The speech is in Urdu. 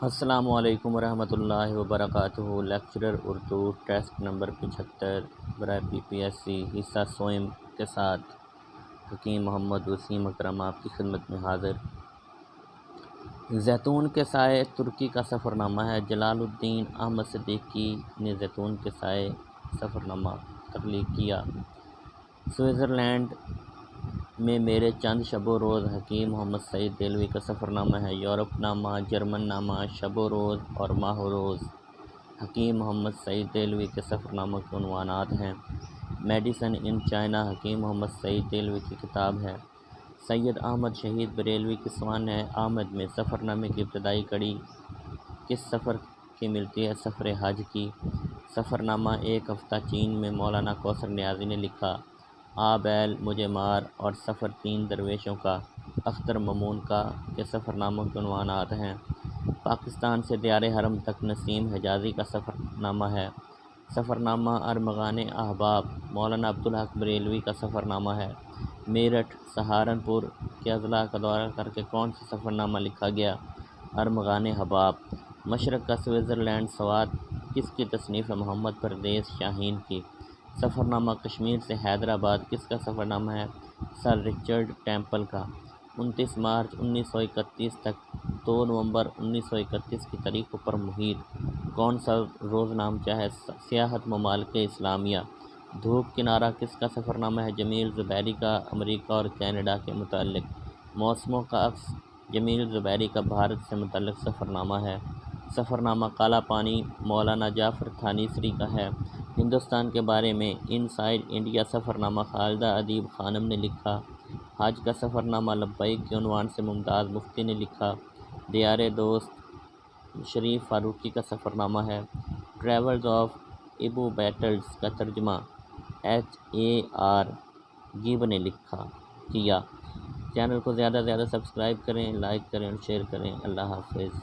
السلام علیکم ورحمۃ اللہ وبرکاتہ۔ لیکچرر اردو ٹیسٹ نمبر 75 برائے PPSC حصہ سوئم کے ساتھ حکیم محمد وسیم اکرم آپ کی خدمت میں حاضر۔ زیتون کے سائے ترکی کا سفر نامہ ہے۔ جلال الدین احمد صدیقی نے زیتون کے سائے سفر نامہ تخلیق کیا۔ سوئٹزرلینڈ میں میرے چند شب و روز حکیم محمد سعید دہلوی کا سفر نامہ ہے۔ یورپ نامہ، جرمن نامہ، شب و روز اور ماہ و روز حکیم محمد سعید دہلوی کے سفر نامہ کے عنوانات ہیں۔ Medicine in China Hakim Muhammad سعید دہلوی کی کتاب ہے۔ سید احمد شہید بریلوی کی سوانح احمد میں سفر نامے کی ابتدائی کڑی کس سفر کی ملتی ہے؟ سفر حج کی۔ سفر نامہ ایک ہفتہ چین میں مولانا کوثر نیازی نے لکھا۔ آ بیل مجھے مار اور سفر 3 درویشوں کا اختر ممون کا کے سفر ناموں کے عنوانات ہیں۔ پاکستان سے دیار حرم تک نسیم حجازی کا سفر نامہ ہے۔ سفر نامہ ارمغان احباب مولانا عبدالحق بریلوی کا سفر نامہ ہے۔ میرٹھ سہارنپور کے اضلاع کا دورہ کر کے کون سا سفر نامہ لکھا گیا؟ ارمغان احباب۔ مشرق کا سوئٹزرلینڈ سوات کس کی تصنیف ہے؟ محمد پردیس شاہین کی۔ سفر نامہ کشمیر سے حیدرآباد کس کا سفر نامہ ہے؟ سر رچرڈ ٹیمپل کا۔ 29 مارچ 1931 تک 2 نومبر 1931 کی تاریخوں پر محیط کون سا روز نامچہ ہے؟ سیاحت ممالک اسلامیہ۔ دھوپ کنارہ کس کا سفر نامہ ہے؟ جمیل زبیری کا۔ امریکہ اور کینیڈا کے متعلق موسموں کا عکس جمیل زبیری کا بھارت سے متعلق سفر نامہ ہے۔ سفر نامہ کالا پانی مولانا جعفر تھانیسری کا ہے۔ ہندوستان کے بارے میں ان سائیڈ انڈیا سفر نامہ خالدہ ادیب خانم نے لکھا۔ حج کا سفر نامہ لبیک کے عنوان سے ممتاز مفتی نے لکھا۔ دیار دوست شریف فاروقی کا سفر نامہ ہے۔ ٹریولز آف ابو بیٹلز کا ترجمہ HAR گیب نے کیا۔ چینل کو زیادہ سے زیادہ سبسکرائب کریں، لائک کریں اور شیئر کریں۔ اللہ حافظ۔